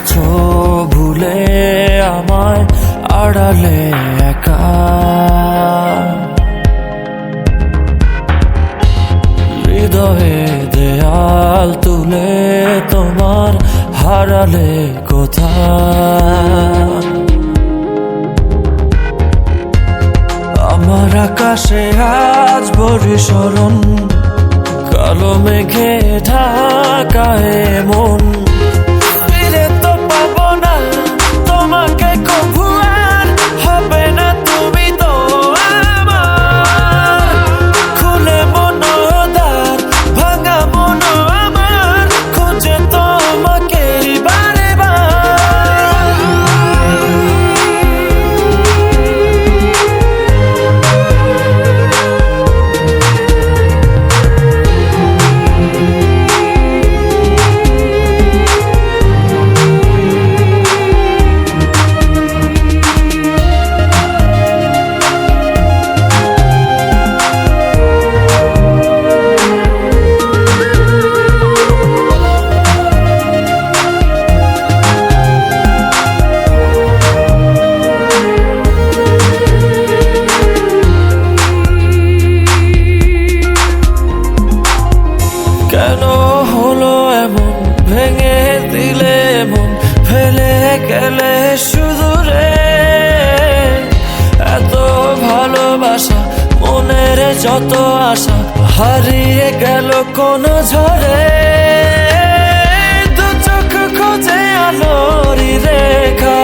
গেছো ভুলে আমায় আড়ালে একা। হৃদয়ে দেয়াল তুলে তোমার হারালে কোথায়। আমার আকাশে আজ বরিশরণ, কালো মেঘে ঢাকায় মন। ফিরে তো পাবো না তোমাকে কভু, আর হবে না তুমি তো আমার। খুলে মনোদ্বার ভাঙা মন আমার, খুঁজে তোমাকে বারে বার। কেন হলো এমন, ভেঙে দিলে মন, ফেলে গেলে শুধু রে। এত ভালোবাসা, মনের যত আশা, হারিয়ে গেল কোন ঝড়ে। দু চোখ খোঁজে আলোর রেখা,